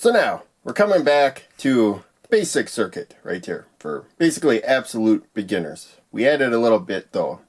So now, we're coming back to the basic circuit right here for basically absolute beginners. We added a little bit though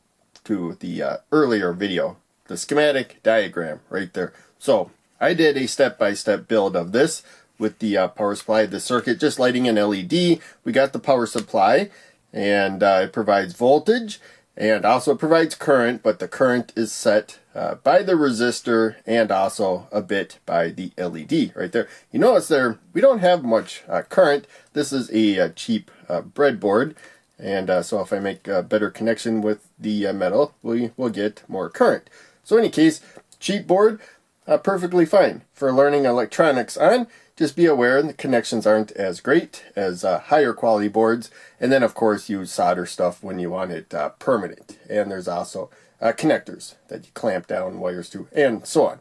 to the earlier video, the schematic diagram right there. So I did a step-by-step build of this with the power supply, the circuit, just lighting an LED. We got the power supply and it provides voltage and also provides current, but the current is set by the resistor and also a bit by the LED right there. You notice there we don't have much current. This is a cheap breadboard, and so if I make a better connection with the metal, we will get more current. So in any case, cheap board, perfectly fine for learning electronics on. Just be aware the connections aren't as great as higher quality boards, and then of course you solder stuff when you want it permanent. And there's also connectors that you clamp down wires to, and so on.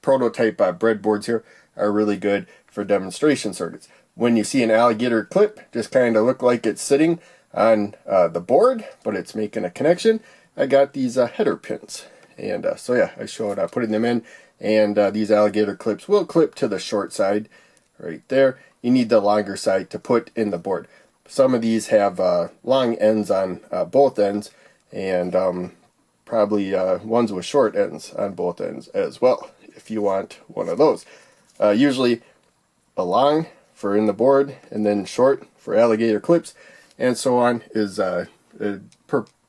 Prototype breadboards here are really good for demonstration circuits. When you see an alligator clip just kind of look like it's sitting on the board, but it's making a connection, I got these header pins. And so yeah, I showed putting them in, and these alligator clips will clip to the short side right there. You need the longer side to put in the board. Some of these have long ends on both ends, and probably ones with short ends on both ends as well, if you want one of those. Usually a long for in the board, and then short for alligator clips, and so on is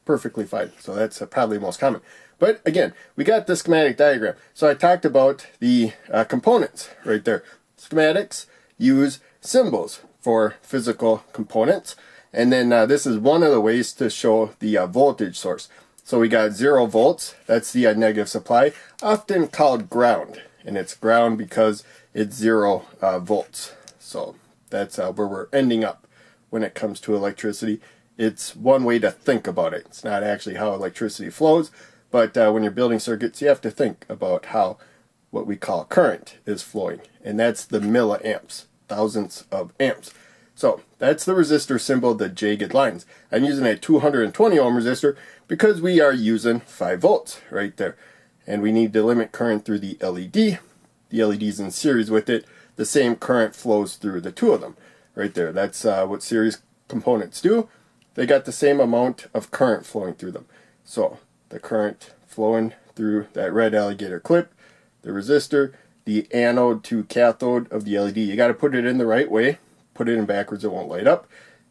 perfectly fine. So that's probably most common. But again, we got the schematic diagram. So I talked about the components right there. Schematics use symbols for physical components, and then this is one of the ways to show the voltage source. So we got 0 volts, that's the negative supply, often called ground, and it's ground because it's 0 volts. So that's where we're ending up when it comes to electricity. It's one way to think about it. It's not actually how electricity flows, but when you're building circuits, you have to think about how what we call current is flowing, and that's the milliamps, thousands of amps. So that's the resistor symbol, the jagged lines. I'm using a 220 ohm resistor because we are using 5 volts right there, and we need to limit current through the LED. The LED is in series with it. The same current flows through the two of them right there. That's what series components do. They got the same amount of current flowing through them. So the current flowing through that red alligator clip, the resistor, the anode to cathode of the LED. You got to put it in the right way. Put it in backwards, it won't light up.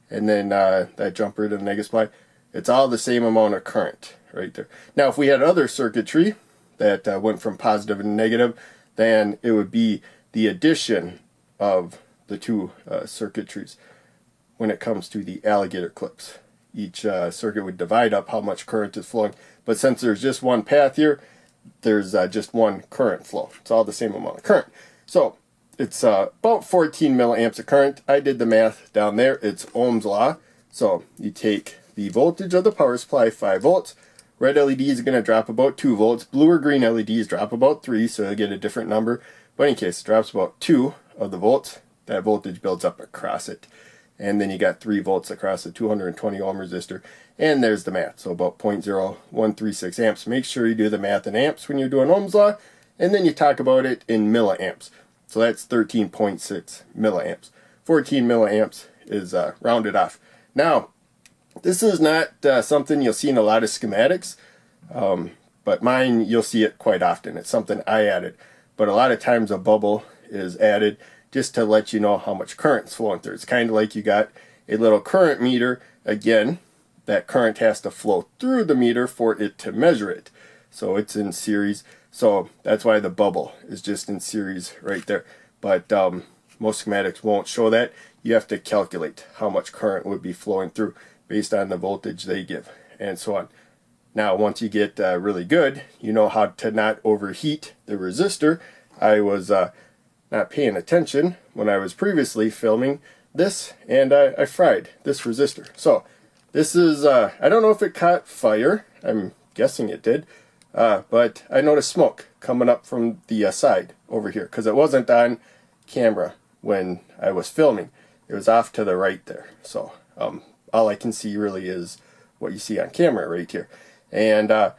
And then that jumper to the negative supply. It's all the same amount of current right there. Now, if we had other circuitry that went from positive and negative, then it would be the addition of the two circuitries when it comes to the alligator clips. Each circuit would divide up how much current is flowing. But since there's just one path here, there's just one current flow. It's all the same amount of current. So it's about 14 milliamps of current. I did the math down there. It's Ohm's law. So you take the voltage of the power supply, 5 volts. Red LED is going to drop about 2 volts. Blue or green LEDs drop about 3, so you'll get a different number. But in any case, it drops about 2 of the volts. That voltage builds up across it. And then you got 3 volts across the 220 ohm resistor. And there's the math. So about 0.0136 amps. Make sure you do the math in amps when you're doing Ohm's law. And then you talk about it in milliamps. So that's 13.6 milliamps. 14 milliamps is rounded off. Now, this is not something you'll see in a lot of schematics. But mine, you'll see it quite often. It's something I added. But a lot of times a bubble is added just to let you know how much current's flowing through. It's kind of like you got a little current meter. Again, that current has to flow through the meter for it to measure it. So it's in series. So that's why the bubble is just in series right there. But most schematics won't show that. You have to calculate how much current would be flowing through based on the voltage they give, and so on. Now, once you get really good, you know how to not overheat the resistor. I was not paying attention when I was previously filming this, and I fried this resistor. So this is, I don't know if it caught fire. I'm guessing it did. But I noticed smoke coming up from the side over here because it wasn't on camera when I was filming. It was off to the right there. So all I can see really is what you see on camera right here. And I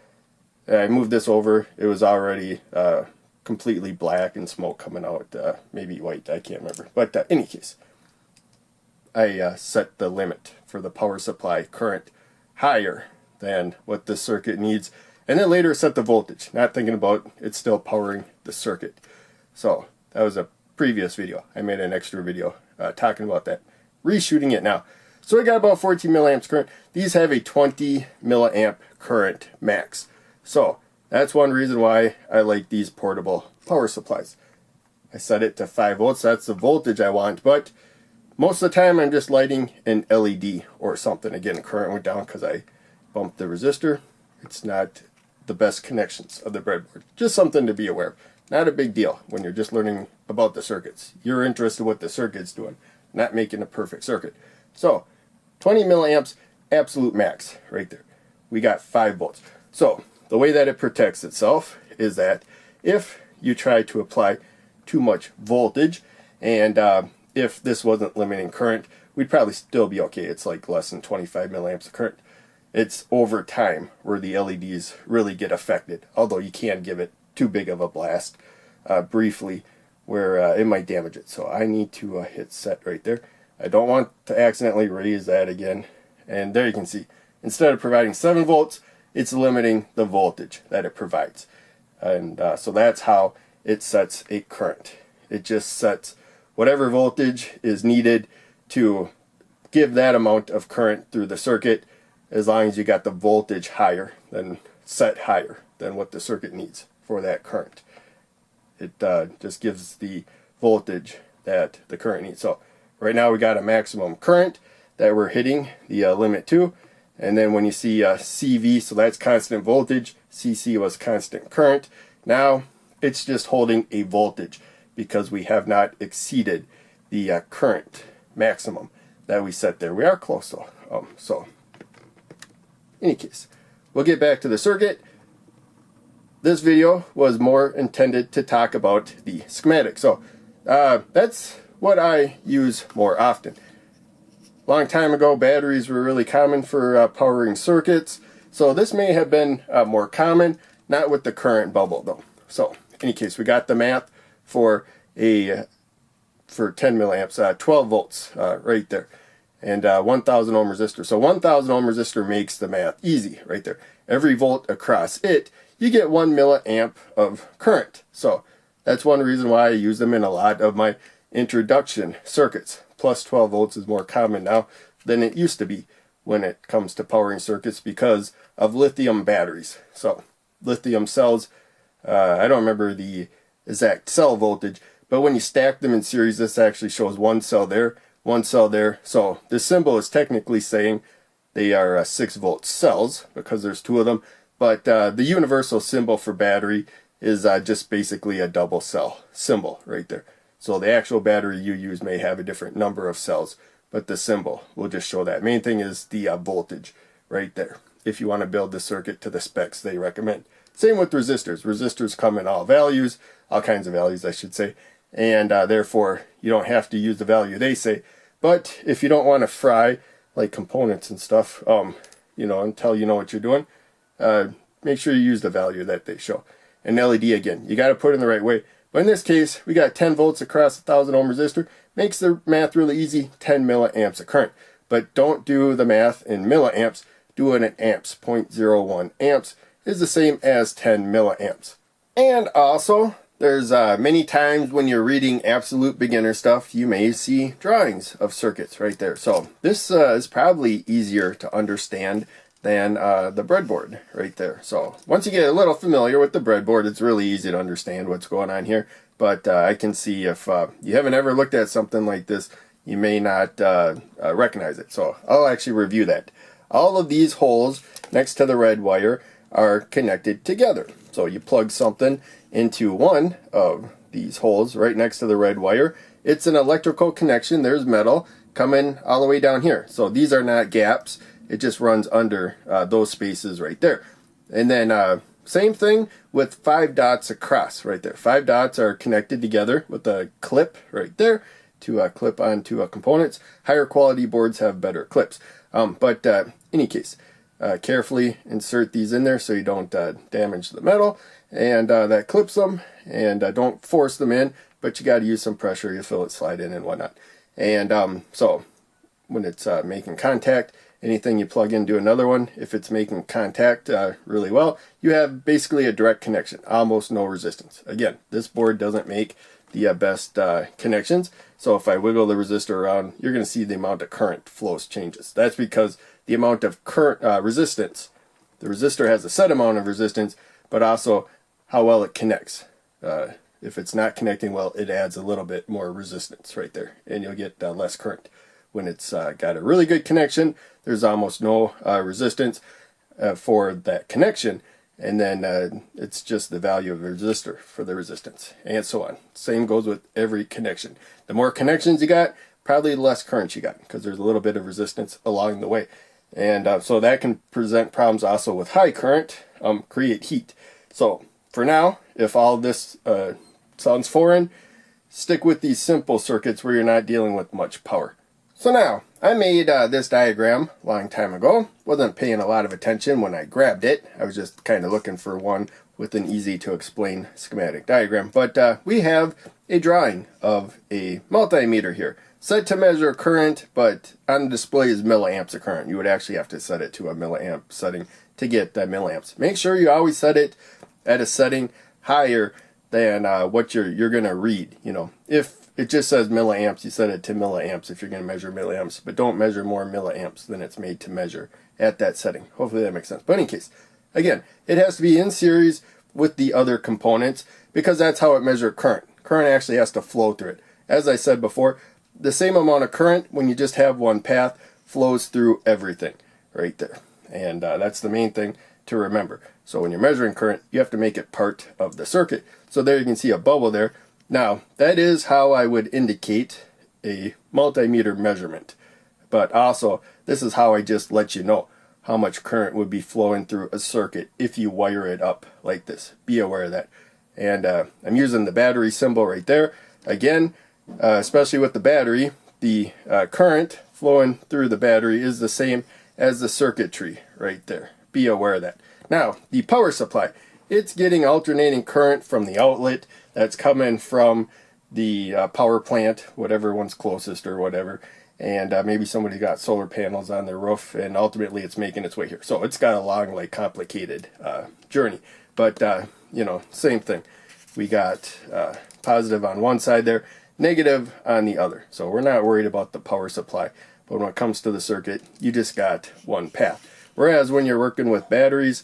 moved this over. It was already completely black and smoke coming out, maybe white, I can't remember. But in any case, I set the limit for the power supply current higher than what the circuit needs, and then later set the voltage, not thinking about it's still powering the circuit. So that was a previous video. I made an extra video talking about that. Reshooting it now. So we got about 14 milliamps current. These have a 20 milliamp current max. So that's one reason why I like these portable power supplies. I set it to 5 volts. That's the voltage I want, but most of the time I'm just lighting an LED or something. Again, current went down because I bumped the resistor. It's not the best connections of the breadboard. Just something to be aware of. Not a big deal when you're just learning about the circuits. You're interested in what the circuit's doing, not making a perfect circuit. So 20 milliamps, absolute max right there. We got 5 volts. So the way that it protects itself is that if you try to apply too much voltage, and if this wasn't limiting current, we'd probably still be okay. It's like less than 25 milliamps of current. It's over time where the LEDs really get affected, although you can give it too big of a blast briefly where it might damage it. So I need to hit set right there. I don't want to accidentally raise that again. And there you can see, instead of providing 7 volts, it's limiting the voltage that it provides. And so that's how it sets a current. It just sets whatever voltage is needed to give that amount of current through the circuit, as long as you got the voltage higher than set higher than what the circuit needs for that current. It just gives the voltage that the current needs. So right now we got a maximum current that we're hitting the limit to, and then when you see CV, so that's constant voltage, CC was constant current. Now it's just holding a voltage because we have not exceeded the current maximum that we set there. We are close though. So in any case, we'll get back to the circuit. This video was more intended to talk about the schematic. So that's what I use more often. Long time ago, batteries were really common for powering circuits. So this may have been more common, not with the current bubble though. So in any case, we got the math for 10 milliamps, 12 volts right there, and 1000 ohm resistor. So 1000 ohm resistor makes the math easy right there. Every volt across it, you get 1 milliamp of current. So that's one reason why I use them in a lot of my introduction circuits. Plus 12 volts is more common now than it used to be when it comes to powering circuits because of lithium batteries. So lithium cells, I don't remember the exact cell voltage, but when you stack them in series, this actually shows one cell there, one cell there. So this symbol is technically saying they are 6 volt cells because there's 2 of them, but the universal symbol for battery is just basically a double cell symbol right there. So the actual battery you use may have a different number of cells, but the symbol will just show that. Main thing is the voltage right there, if you want to build the circuit to the specs they recommend. Same with resistors. Resistors come in all values, all kinds of values I should say, and therefore you don't have to use the value they say. But if you don't want to fry like components and stuff, until you know what you're doing, make sure you use the value that they show. And LED, again, you got to put it in the right way. But in this case, we got 10 volts across a 1000 ohm resistor. Makes the math really easy, 10 milliamps of current. But don't do the math in milliamps, do it in amps. 0.01 amps is the same as 10 milliamps. And also, there's many times when you're reading absolute beginner stuff, you may see drawings of circuits right there. So this is probably easier to understand than the breadboard right there. So once you get a little familiar with the breadboard, it's really easy to understand what's going on here. But I can see if you haven't ever looked at something like this, you may not recognize it. So I'll actually review that. All of these holes next to the red wire are connected together. So you plug something into one of these holes right next to the red wire. It's an electrical connection. There's metal coming all the way down here. So these are not gaps. It just runs under those spaces right there. And then same thing with 5 dots across right there. 5 dots are connected together with a clip right there to clip onto components. Higher quality boards have better clips. But in any case, carefully insert these in there so you don't damage the metal, and that clips them, and don't force them in, but you got to use some pressure. You feel it slide in and whatnot. And so when it's making contact, anything you plug into another one, if it's making contact really well, you have basically a direct connection, almost no resistance. Again, this board doesn't make the best connections, so if I wiggle the resistor around, you're going to see the amount of current flows changes. That's because the amount of current resistance, the resistor has a set amount of resistance, but also how well it connects. If it's not connecting well, it adds a little bit more resistance right there, and you'll get less current. When it's got a really good connection, there's almost no resistance for that connection, and then it's just the value of the resistor for the resistance, and so on. Same goes with every connection. The more connections you got, probably less current you got, because there's a little bit of resistance along the way. And so that can present problems also with high current, create heat. So for now, if all this sounds foreign, stick with these simple circuits where you're not dealing with much power. So now, I made this diagram a long time ago. Wasn't paying a lot of attention when I grabbed it. I was just kind of looking for one with an easy to explain schematic diagram. But we have a drawing of a multimeter here. Set to measure current, but on the display is milliamps of current. You would actually have to set it to a milliamp setting to get that milliamps. Make sure you always set it at a setting higher than what you're going to read. You know, if it just says milliamps, you set it to milliamps if you're going to measure milliamps, but don't measure more milliamps than it's made to measure at that setting. Hopefully that makes sense. But in any case, again, it has to be in series with the other components because that's how it measures current. Current actually has to flow through it. As I said before, the same amount of current when you just have one path flows through everything right there. And that's the main thing to remember. So when you're measuring current, you have to make it part of the circuit. So there you can see a bubble there. Now, that is how I would indicate a multimeter measurement. But also, this is how I just let you know how much current would be flowing through a circuit if you wire it up like this. Be aware of that. And I'm using the battery symbol right there. Again, especially with the battery, the current flowing through the battery is the same as the circuitry right there. Be aware of that. Now, the power supply. It's getting alternating current from the outlet that's coming from the power plant, whatever one's closest or whatever. And maybe somebody got solar panels on their roof, and ultimately it's making its way here. So it's got a long, like, complicated journey. But, you know, same thing. We got positive on one side there, negative on the other. So we're not worried about the power supply. But when it comes to the circuit, you just got one path. Whereas when you're working with batteries,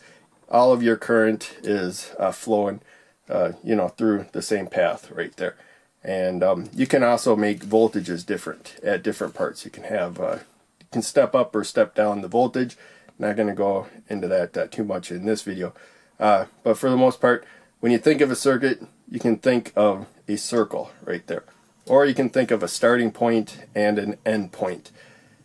all of your current is flowing, you know, through the same path right there. And you can also make voltages different at different parts. You can have, you can step up or step down the voltage. Not going to go into that too much in this video. But for the most part, when you think of a circuit, you can think of a circle right there. Or you can think of a starting point and an end point.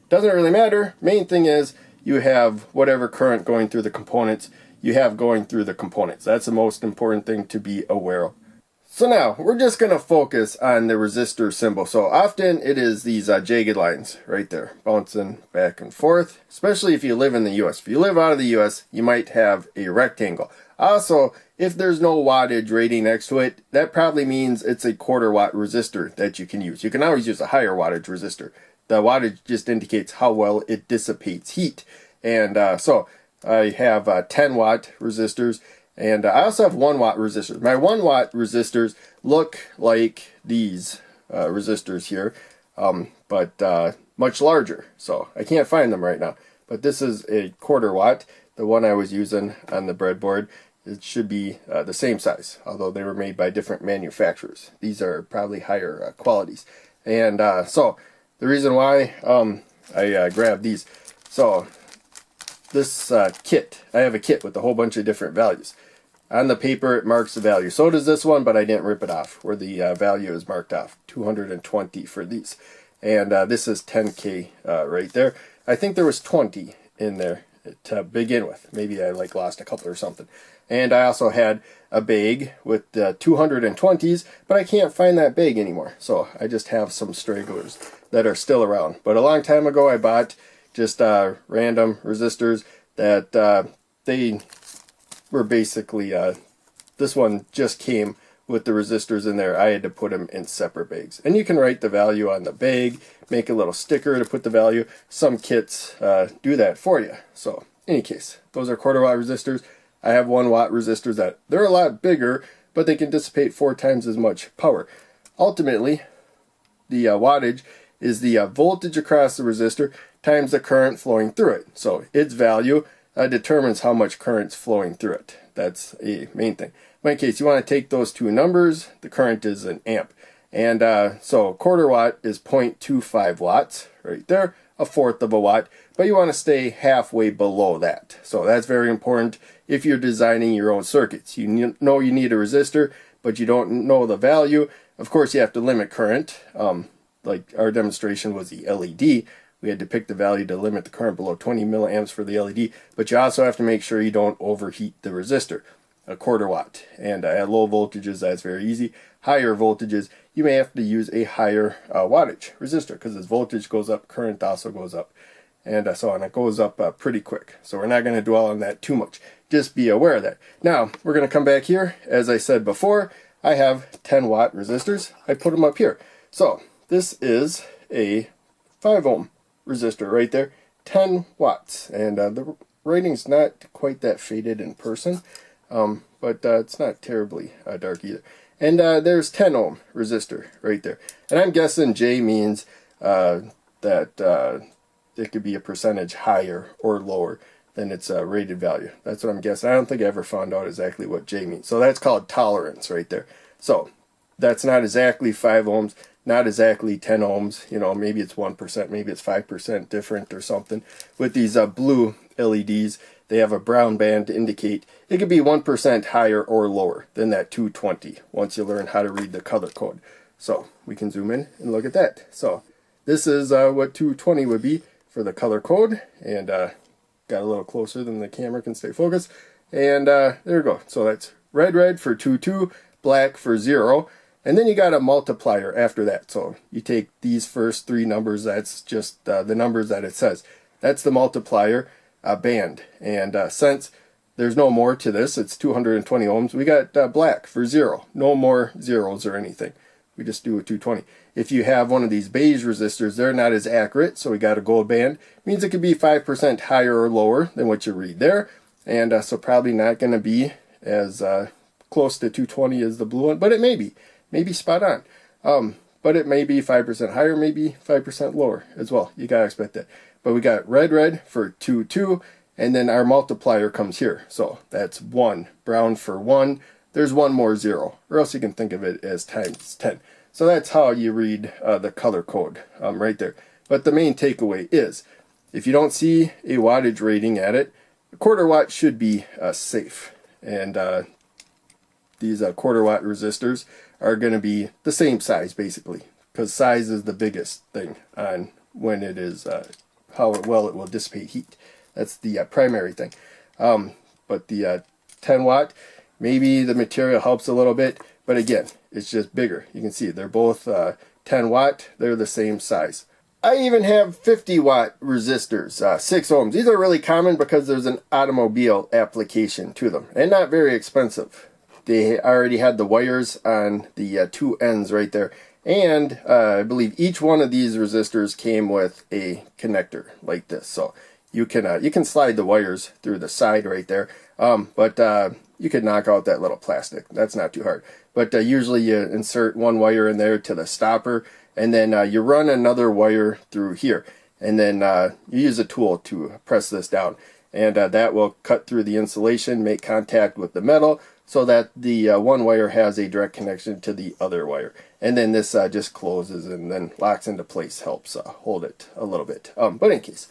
Doesn't really matter. Main thing is you have whatever current going through the components you have going through the components. That's the most important thing to be aware of. So now, we're just going to focus on the resistor symbol. So often it is these jagged lines right there, bouncing back and forth, especially if you live in the US. If you live out of the US, you might have a rectangle. Also, if there's no wattage rating next to it, that probably means it's a 1/4 watt resistor that you can use. You can always use a higher wattage resistor. The wattage just indicates how well it dissipates heat. And so I have 10 watt resistors, and I also have 1 watt resistors. My 1 watt resistors look like these resistors here, but much larger. So I can't find them right now. But this is a 1/4 watt. The one I was using on the breadboard, it should be the same size, although they were made by different manufacturers. These are probably higher qualities. And so the reason why I grabbed these, so this kit, I have a kit with a whole bunch of different values. On the paper it marks the value. So does this one, but I didn't rip it off where the value is marked off. 220 for these. And this is 10K right there. I think there was 20 in there to begin with. Maybe I lost a couple or something. And I also had a bag with 220s, but I can't find that bag anymore. So I just have some stragglers that are still around. But a long time ago I bought just random resistors that they were basically, this one just came with the resistors in there. I had to put them in separate bags. And you can write the value on the bag, make a little sticker to put the value. Some kits do that for you. So, in any case, those are 1/4 watt resistors. I have 1 watt resistors that they're a lot bigger, but they can dissipate 4 times as much power. Ultimately, the wattage is the voltage across the resistor times the current flowing through it. So its value determines how much current's flowing through it. That's a main thing. But in case you want to take those two numbers, the current is an amp. And so 1/4 watt is 0.25 watts right there, 1/4 of a watt. But you want to stay halfway below that. So that's very important if you're designing your own circuits. You know you need a resistor, but you don't know the value. Of course, you have to limit current. Like our demonstration was the LED. We had to pick the value to limit the current below 20 milliamps for the LED. But you also have to make sure you don't overheat the resistor. 1/4 watt. And at low voltages, that's very easy. Higher voltages, you may have to use a higher wattage resistor, because as voltage goes up, current also goes up. And so on. It goes up pretty quick. So we're not going to dwell on that too much. Just be aware of that. Now, we're going to come back here. As I said before, I have 10 watt resistors. I put them up here. So this is a 5 ohm resistor right there, 10 watts. And the rating's not quite that faded in person, but it's not terribly dark either. And there's 10 ohm resistor right there. And I'm guessing J means that it could be a percentage higher or lower than its rated value. That's what I'm guessing. I don't think I ever found out exactly what J means. So that's called tolerance right there. So that's not exactly 5 ohms, not exactly 10 ohms. You know, maybe it's 1%, maybe it's 5% different or something. With these blue LEDs, they have a brown band to indicate it could be 1% higher or lower than that 220 once you learn how to read the color code. So we can zoom in and look at that. So this is what 220 would be for the color code, and got a little closer than the camera can stay focused. And there we go. So that's red for 22, black for 0. And then you got a multiplier after that. So you take these first 3 numbers, that's just the numbers that it says. That's the multiplier band. And since there's no more to this, it's 220 ohms, we got black for 0. No more zeros or anything. We just do a 220. If you have one of these beige resistors, they're not as accurate, so we got a gold band. It means it could be 5% higher or lower than what you read there. And so probably not going to be as close to 220 as the blue one, but it may be. Maybe spot on. But it may be 5% higher, maybe 5% lower as well. You got to expect that. But we got red for 22, and then our multiplier comes here. So that's 1. Brown for 1. There's one more 0, or else you can think of it as times 10. So that's how you read the color code right there. But the main takeaway is, if you don't see a wattage rating at it, a 1/4 watt should be safe. And these 1/4 watt resistors are going to be the same size, basically, because size is the biggest thing on when it is how well it will dissipate heat. That's the primary thing. But the 10 watt, maybe the material helps a little bit, but again, it's just bigger. You can see they're both 10 watt, they're the same size. I even have 50 watt resistors, 6 ohms. These are really common because there's an automobile application to them, and not very expensive. They already had the wires on the 2 ends right there, and I believe each one of these resistors came with a connector like this. So you can slide the wires through the side right there, but you could knock out that little plastic. That's not too hard. But usually you insert one wire in there to the stopper, and then you run another wire through here, and then you use a tool to press this down, and that will cut through the insulation, make contact with the metal, so that the one wire has a direct connection to the other wire. And then this just closes and then locks into place, helps hold it a little bit. But in case,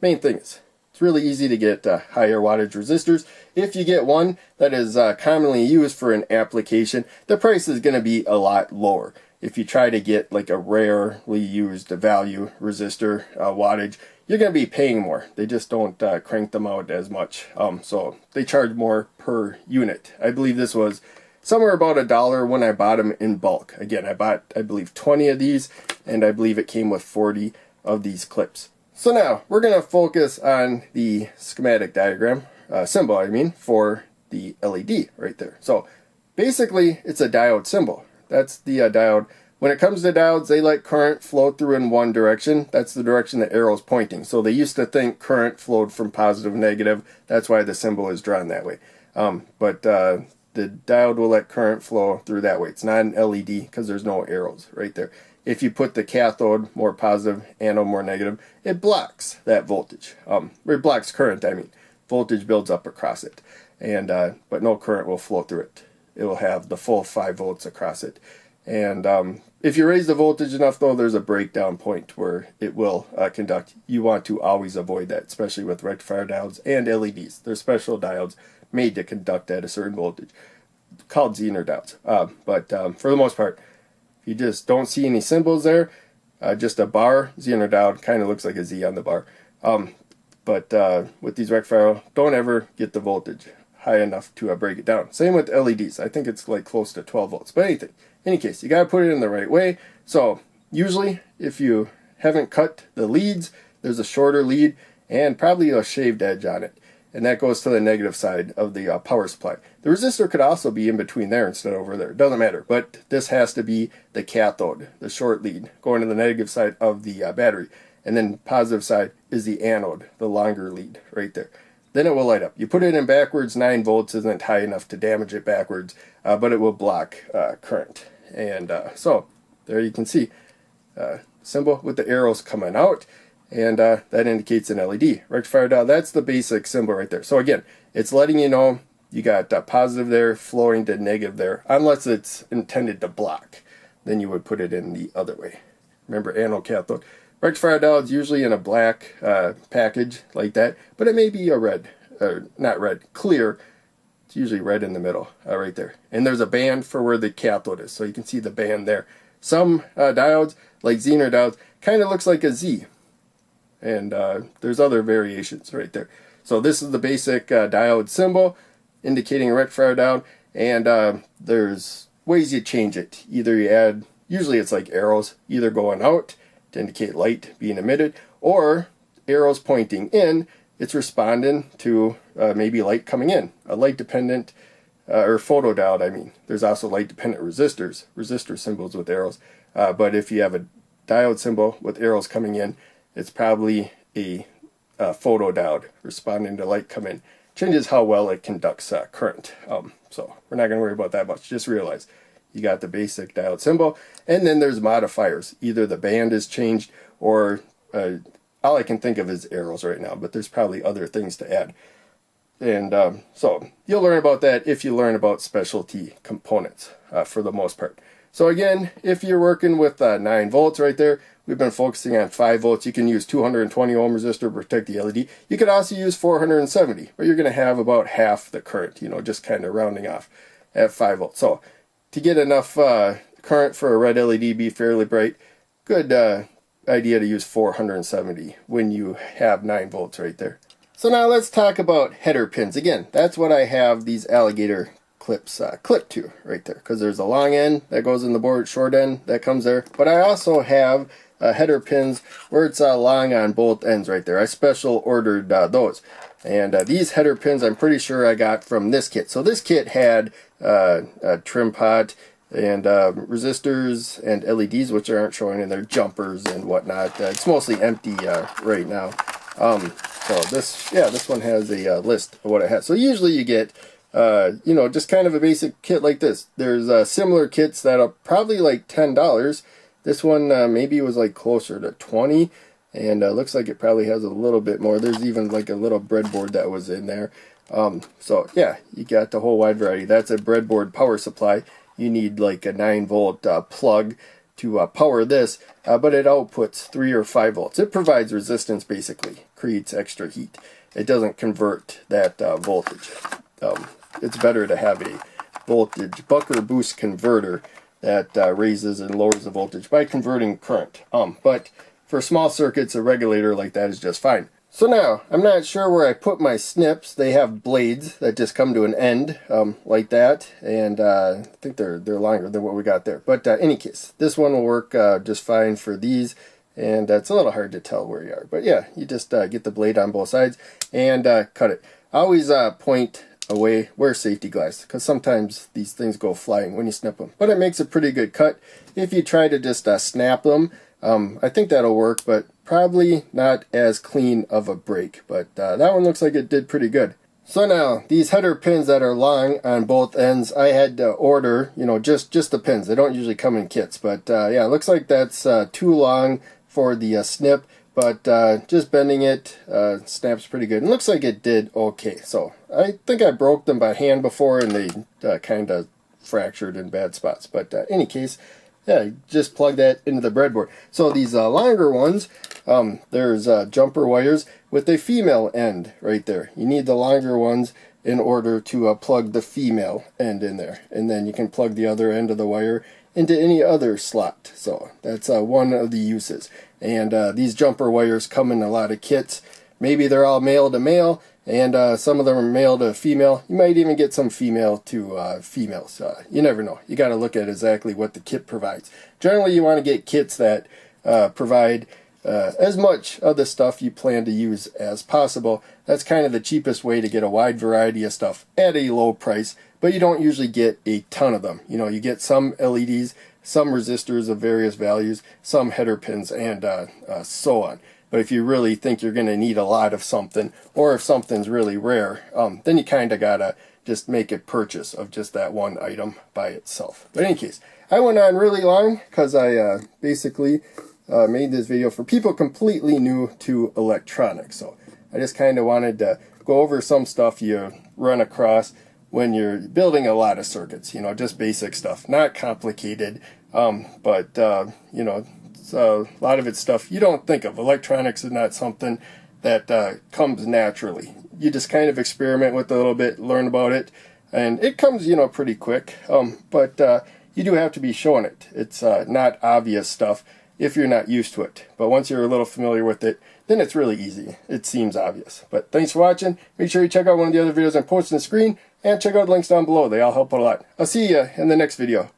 main thing is, it's really easy to get higher wattage resistors. If you get one that is commonly used for an application, the price is going to be a lot lower. If you try to get like a rarely used value resistor wattage, you're going to be paying more. They just don't crank them out as much. So they charge more per unit. I believe this was somewhere about $1 when I bought them in bulk. Again, I bought, I believe, 20 of these, and I believe it came with 40 of these clips. So now we're going to focus on the schematic diagram, symbol I mean, for the LED right there. So basically it's a diode symbol. That's the diode. When it comes to diodes, they let current flow through in one direction. That's the direction the arrow's pointing. So they used to think current flowed from positive to negative. That's why the symbol is drawn that way. But the diode will let current flow through that way. It's not an LED because there's no arrows right there. If you put the cathode more positive, anode more negative, it blocks that voltage. It blocks current, I mean. Voltage builds up across it. And but no current will flow through it. It will have the full 5 volts across it. And if you raise the voltage enough, though, there's a breakdown point where it will conduct. You want to always avoid that, especially with rectifier diodes and LEDs. They're special diodes made to conduct at a certain voltage, called Zener diodes. But for the most part, if you just don't see any symbols there, just a bar, Zener diode kind of looks like a Z on the bar. But with these rectifier, don't ever get the voltage high enough to break it down. Same with LEDs. I think it's like close to 12 volts. But anything. In any case, you got to put it in the right way. So usually if you haven't cut the leads, there's a shorter lead and probably a shaved edge on it. And that goes to the negative side of the power supply. The resistor could also be in between there instead of over there. It doesn't matter. But this has to be the cathode, the short lead, going to the negative side of the battery. And then positive side is the anode, the longer lead right there. Then it will light up. You put it in backwards, 9 volts isn't high enough to damage it backwards, but it will block current. And so there you can see symbol with the arrows coming out, and that indicates an LED. Rectifier diode, that's the basic symbol right there. So again, it's letting you know you got positive there flowing to negative there, unless it's intended to block. Then you would put it in the other way. Remember, anode, cathode. Rectifier diode's usually in a black package like that, but it may be a red, not red, clear. It's usually red in the middle, right there. And there's a band for where the cathode is, so you can see the band there. Some diodes, like Zener diodes, kind of looks like a Z. And there's other variations right there. So this is the basic diode symbol, indicating a rectifier diode. And there's ways you change it. Either you add, usually it's like arrows, either going out to indicate light being emitted, or arrows pointing in. It's responding to maybe light coming in, a light dependent or photodiode. I mean, there's also light dependent resistor symbols with arrows. But if you have a diode symbol with arrows coming in, it's probably a photodiode responding to light come in. Changes how well it conducts current. So we're not going to worry about that much. Just realize you got the basic diode symbol, and then there's modifiers. Either the band is changed, or all I can think of is arrows right now, but there's probably other things to add. And so you'll learn about that if you learn about specialty components for the most part. So again, if you're working with 9 volts right there, we've been focusing on 5 volts. You can use 220 ohm resistor to protect the LED. You could also use 470, but you're going to have about half the current, you know, just kind of rounding off at 5 volts. So to get enough current for a red LED be fairly bright, good idea to use 470 when you have 9 volts right there. So now let's talk about header pins. Again, that's what I have these alligator clips clipped to right there, because there's a long end that goes in the board, short end that comes there. But I also have header pins where it's long on both ends right there. I special ordered those. And these header pins I'm pretty sure I got from this kit. So this kit had a trim pot and resistors and LEDs, which aren't showing in there, jumpers and whatnot. It's mostly empty right now. So this one has a list of what it has. So usually you get you know, just kind of a basic kit like this. There's similar kits that are probably like $10. This one maybe was like closer to 20, and looks like it probably has a little bit more. There's even like a little breadboard that was in there. So yeah, you got the whole wide variety. That's a breadboard power supply. You need like a 9-volt plug to power this, but it outputs 3 or 5 volts. It provides resistance, basically, creates extra heat. It doesn't convert that voltage. It's better to have a voltage buck or boost converter that raises and lowers the voltage by converting current. But for small circuits, a regulator like that is just fine. So now, I'm not sure where I put my snips. They have blades that just come to an end like that, and I think they're longer than what we got there. But in any case, this one will work just fine for these, and it's a little hard to tell where you are. But yeah, you just get the blade on both sides and cut it. I always point away, wear safety glass, because sometimes these things go flying when you snip them. But it makes a pretty good cut. If you try to just snap them, I think that'll work, but probably not as clean of a break. But that one looks like it did pretty good. So now, these header pins that are long on both ends, I had to order, you know, just the pins. They don't usually come in kits, but yeah, it looks like that's too long for the snip, but just bending it snaps pretty good. And looks like it did okay. So I think I broke them by hand before, and they kind of fractured in bad spots. But any case, yeah, just plug that into the breadboard. So these longer ones, there's jumper wires with a female end right there. You need the longer ones in order to plug the female end in there. And then you can plug the other end of the wire into any other slot. So that's one of the uses. And these jumper wires come in a lot of kits. Maybe they're all male to male, and some of them are male to female. You might even get some female to females. You never know. You got to look at exactly what the kit provides. Generally, you want to get kits that provide as much of the stuff you plan to use as possible. That's kind of the cheapest way to get a wide variety of stuff at a low price, but you don't usually get a ton of them. You know, you get some LEDs, some resistors of various values, some header pins, and so on. But if you really think you're going to need a lot of something, or if something's really rare, then you kind of got to just make a purchase of just that one item by itself. But in any case, I went on really long because I basically made this video for people completely new to electronics. So I just kind of wanted to go over some stuff you run across when you're building a lot of circuits, you know, just basic stuff, not complicated, but you know, so a lot of it's stuff you don't think of. Electronics is not something that comes naturally. You just kind of experiment with it a little bit, learn about it, and it comes, you know, pretty quick. But you do have to be showing it. It's not obvious stuff if you're not used to it. But once you're a little familiar with it, then it's really easy. It seems obvious. But thanks for watching. Make sure you check out one of the other videos I'm posting on the screen, and check out the links down below. They all help out a lot. I'll see you in the next video.